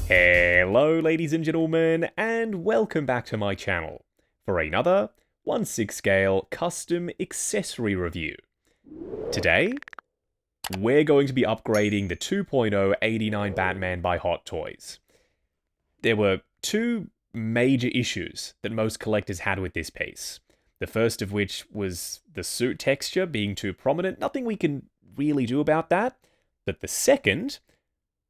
Hello ladies and gentlemen, and welcome back to my channel for another 1/6 scale custom accessory review. Today, we're going to be upgrading the 2.0 '89 Batman by Hot Toys. There were two major issues that most collectors had with this piece. The first of which was the suit texture being too prominent. Nothing we can really do about that. But the second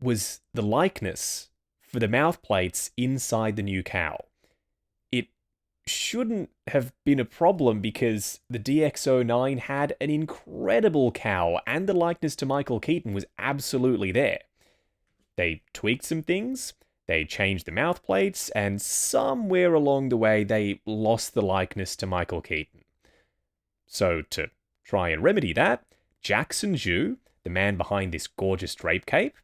was the likeness for the mouth plates inside the new cowl. It shouldn't have been a problem because the DX09 had an incredible cowl and the likeness to Michael Keaton was absolutely there. They tweaked some things, they changed the mouth plates, and somewhere along the way they lost the likeness to Michael Keaton. So to try and remedy that, Jaxon Xu, the man behind this gorgeous drape cape,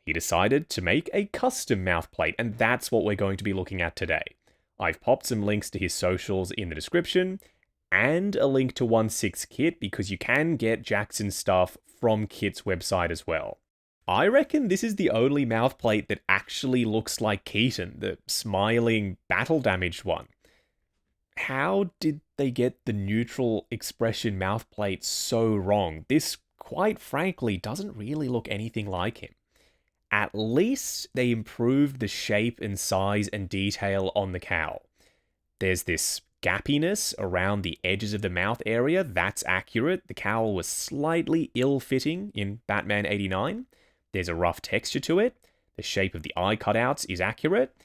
he decided to make a custom mouthplate, and that's what we're going to be looking at today. I've popped some links to his socials in the description, and a link to 1/6 Kit, because you can get Jackson's stuff from Kit's website as well. I reckon this is the only mouthplate that actually looks like Keaton, the smiling, battle-damaged one. How did they get the neutral expression mouthplate so wrong? This, quite frankly, doesn't really look anything like him. At least they improved the shape and size and detail on the cowl. There's this gappiness around the edges of the mouth area, that's accurate. The cowl was slightly ill-fitting in Batman '89. There's a rough texture to it. The shape of the eye cutouts is accurate.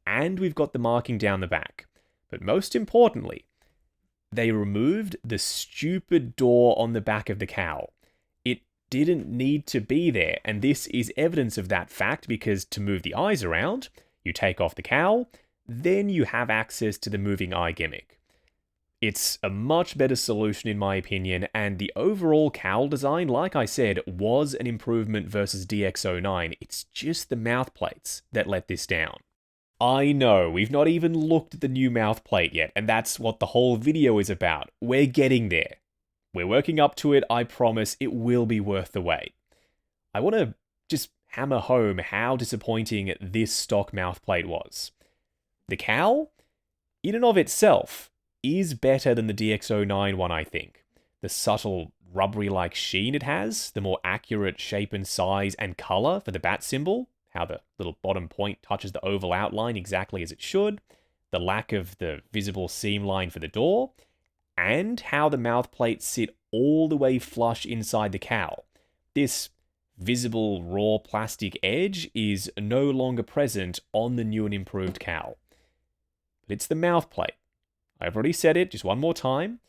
And we've got the marking down the back. But most importantly, they removed the stupid door on the back of the cowl. Didn't need to be there, and this is evidence of that fact because to move the eyes around, you take off the cowl, then you have access to the moving eye gimmick. It's a much better solution in my opinion, and the overall cowl design, like I said, was an improvement versus DX09. It's just the mouth plates that let this down. I know, we've not even looked at the new mouth plate yet, and that's what the whole video is about. We're getting there. We're working up to it, I promise it will be worth the wait. I want to just hammer home how disappointing this stock mouthplate was. The cowl, in and of itself, is better than the DX09 one, I think. The subtle rubbery-like sheen it has, the more accurate shape and size and colour for the bat symbol, how the little bottom point touches the oval outline exactly as it should, the lack of the visible seam line for the door, and how the mouth plates sit all the way flush inside the cowl. This visible raw plastic edge is no longer present on the new and improved cowl. But it's the mouth plate. I've already said it, just one more time.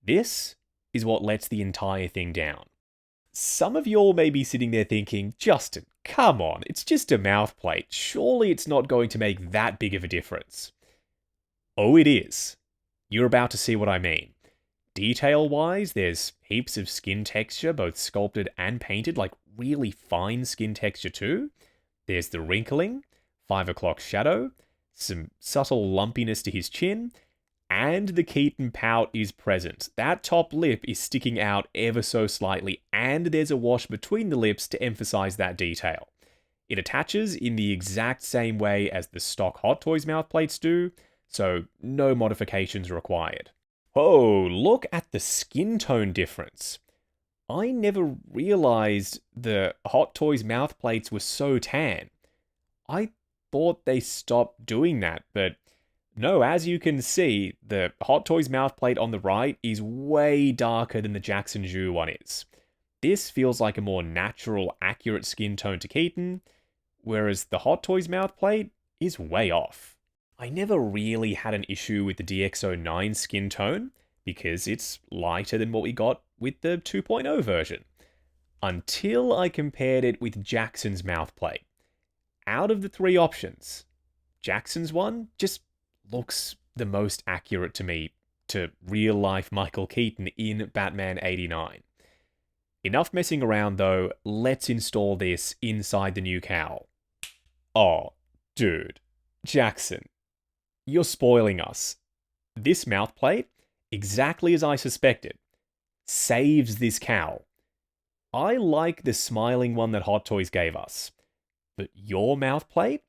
This is what lets the entire thing down. Some of y'all may be sitting there thinking, Justin, come on, it's just a mouth plate. Surely it's not going to make that big of a difference. Oh, it is. You're about to see what I mean. Detail-wise, there's heaps of skin texture, both sculpted and painted, like really fine skin texture too. There's the wrinkling, 5 o'clock shadow, some subtle lumpiness to his chin, and the Keaton pout is present. That top lip is sticking out ever so slightly, and there's a wash between the lips to emphasize that detail. It attaches in the exact same way as the stock Hot Toys mouthplates do, so no modifications required. Oh, look at the skin tone difference. I never realized the Hot Toys mouthplates were so tan. I thought they stopped doing that, but no, as you can see, the Hot Toys mouthplate on the right is way darker than the Jaxon Xu one is. This feels like a more natural, accurate skin tone to Keaton, whereas the Hot Toys mouthplate is way off. I never really had an issue with the DX09 skin tone, because it's lighter than what we got with the 2.0 version, until I compared it with Jackson's mouthplate. Out of the three options, Jackson's one just looks the most accurate to me to real-life Michael Keaton in Batman '89. Enough messing around though, let's install this inside the new cowl. Oh, dude. Jaxon. You're spoiling us. This mouthplate, exactly as I suspected, saves this cowl. I like the smiling one that Hot Toys gave us, but your mouthplate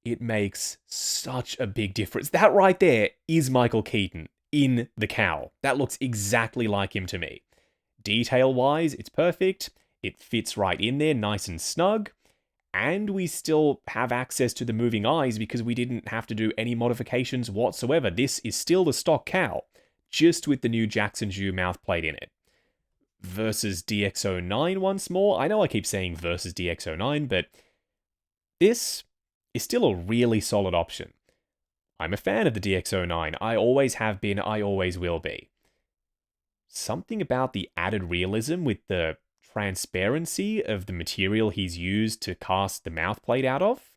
it makes such a big difference. That right there is Michael Keaton in the cowl. That looks exactly like him to me. Detail-wise, it's perfect. It fits right in there, nice and snug. And we still have access to the moving eyes because we didn't have to do any modifications whatsoever. This is still the stock cowl, just with the new Jaxon Xu mouthplate in it. Versus DX09 once more. I know I keep saying versus DX09, but this is still a really solid option. I'm a fan of the DX09. I always have been, I always will be. Something about the added realism with the transparency of the material he's used to cast the mouthplate out of,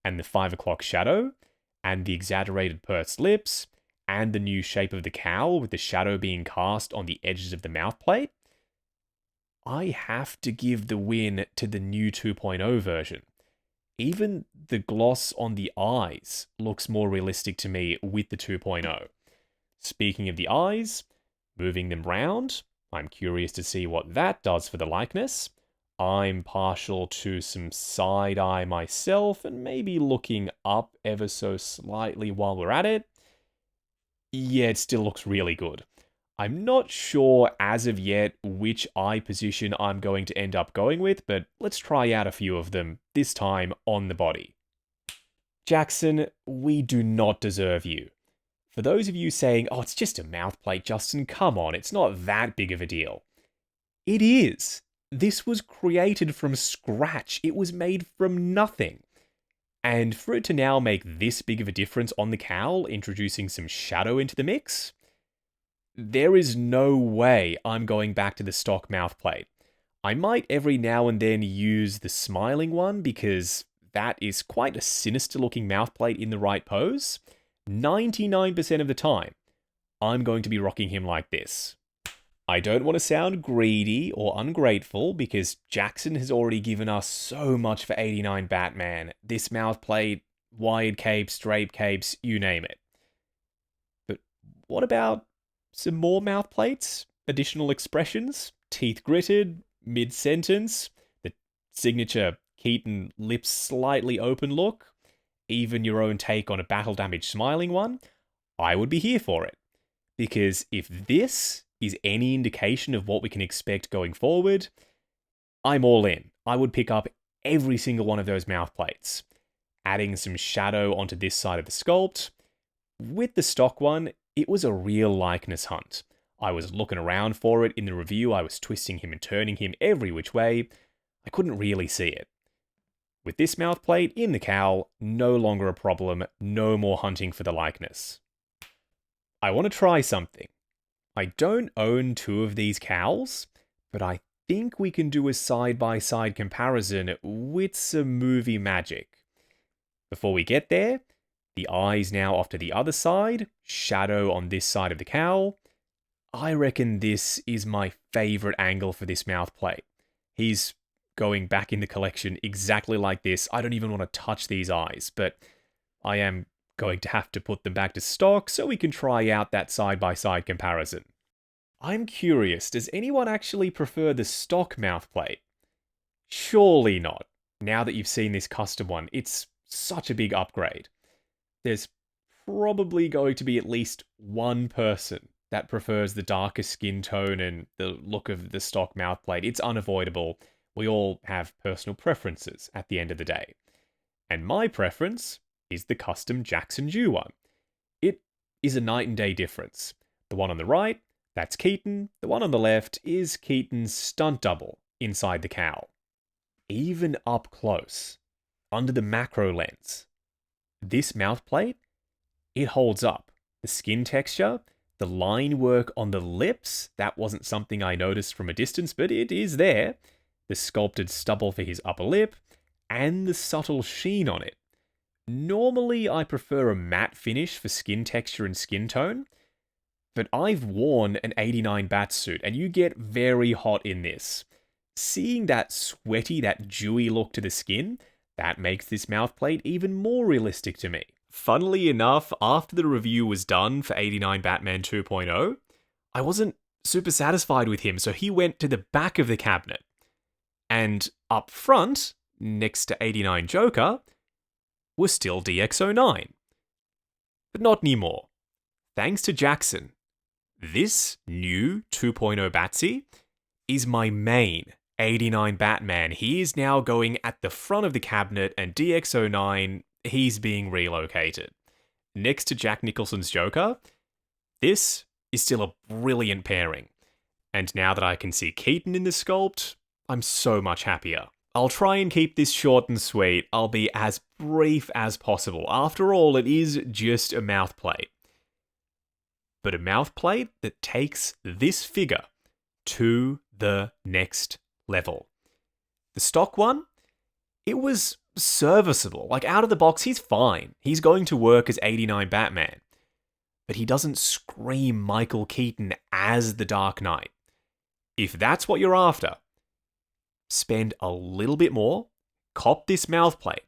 and the 5 o'clock shadow, and the exaggerated pursed lips, and the new shape of the cowl with the shadow being cast on the edges of the mouthplate. I have to give the win to the new 2.0 version. Even the gloss on the eyes looks more realistic to me with the 2.0. Speaking of the eyes, moving them round, I'm curious to see what that does for the likeness. I'm partial to some side eye myself, and maybe looking up ever so slightly while we're at it. Yeah, it still looks really good. I'm not sure as of yet which eye position I'm going to end up going with, but let's try out a few of them, this time on the body. Jaxon, we do not deserve you. For those of you saying, oh, it's just a mouthplate, Justin, come on, it's not that big of a deal. It is. This was created from scratch. It was made from nothing. And for it to now make this big of a difference on the cowl, introducing some shadow into the mix, there is no way I'm going back to the stock mouthplate. I might every now and then use the smiling one because that is quite a sinister looking mouthplate in the right pose. 99% of the time, I'm going to be rocking him like this. I don't want to sound greedy or ungrateful because Jaxon has already given us so much for 89 Batman. This mouthplate, wired capes, drape capes, you name it. But what about some more mouthplates? Additional expressions? Teeth gritted? Mid-sentence? The signature Keaton lips slightly open look? Even your own take on a battle-damaged smiling one? I would be here for it. Because if this is any indication of what we can expect going forward, I'm all in. I would pick up every single one of those mouthplates. Adding some shadow onto this side of the sculpt. With the stock one, it was a real likeness hunt. I was looking around for it in the review, I was twisting him and turning him every which way. I couldn't really see it. With this mouthplate in the cowl, no longer a problem, no more hunting for the likeness. I want to try something. I don't own two of these cowls, but I think we can do a side-by-side comparison with some movie magic. Before we get there, the eyes now off to the other side, shadow on this side of the cowl. I reckon this is my favourite angle for this mouthplate. He's going back in the collection exactly like this. I don't even want to touch these eyes, but I am going to have to put them back to stock so we can try out that side-by-side comparison. I'm curious, does anyone actually prefer the stock mouthplate? Surely not. Now that you've seen this custom one, it's such a big upgrade. There's probably going to be at least one person that prefers the darker skin tone and the look of the stock mouthplate. It's unavoidable. We all have personal preferences at the end of the day. And my preference is the custom Jaxon Xu one. It is a night and day difference. The one on the right, that's Keaton. The one on the left is Keaton's stunt double inside the cowl. Even up close, under the macro lens, this mouthplate, it holds up. The skin texture, the line work on the lips, that wasn't something I noticed from a distance, but it is there. The sculpted stubble for his upper lip, and the subtle sheen on it. Normally, I prefer a matte finish for skin texture and skin tone, but I've worn an 89 bat suit, and you get very hot in this. Seeing that sweaty, that dewy look to the skin, that makes this mouthplate even more realistic to me. Funnily enough, after the review was done for 89 Batman 2.0, I wasn't super satisfied with him, so he went to the back of the cabinet. And up front, next to 89 Joker, was still DX09. But not anymore. Thanks to Jaxon, this new 2.0 Batsy is my main 89 Batman. He is now going at the front of the cabinet, and DX09, he's being relocated. Next to Jack Nicholson's Joker, this is still a brilliant pairing. And now that I can see Keaton in the sculpt, I'm so much happier. I'll try and keep this short and sweet. I'll be as brief as possible. After all, it is just a mouthplate. But a mouthplate that takes this figure to the next level. The stock one, it was serviceable. Like, out of the box, he's fine. He's going to work as 89 Batman. But he doesn't scream Michael Keaton as the Dark Knight. If that's what you're after, spend a little bit more, cop this mouthplate.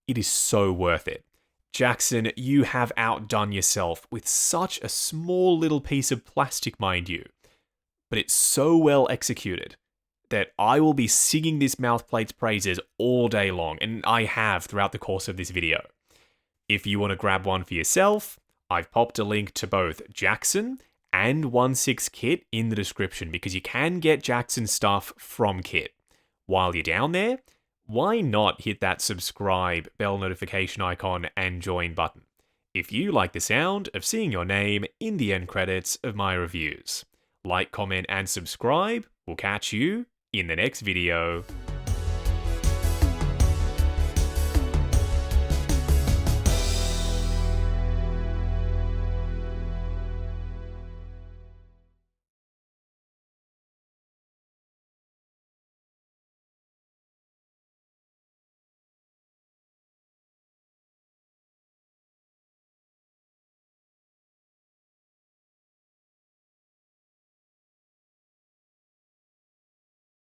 It is so worth it. Jaxon, you have outdone yourself with such a small little piece of plastic, mind you. But it's so well executed that I will be singing this mouthplate's praises all day long, and I have throughout the course of this video. If you want to grab one for yourself, I've popped a link to both Jaxon and 1/6 Kit in the description, because you can get Jaxon stuff from Kit. While you're down there, why not hit that subscribe, bell notification icon, and join button if you like the sound of seeing your name in the end credits of my reviews. Like, comment, and subscribe. We'll catch you in the next video.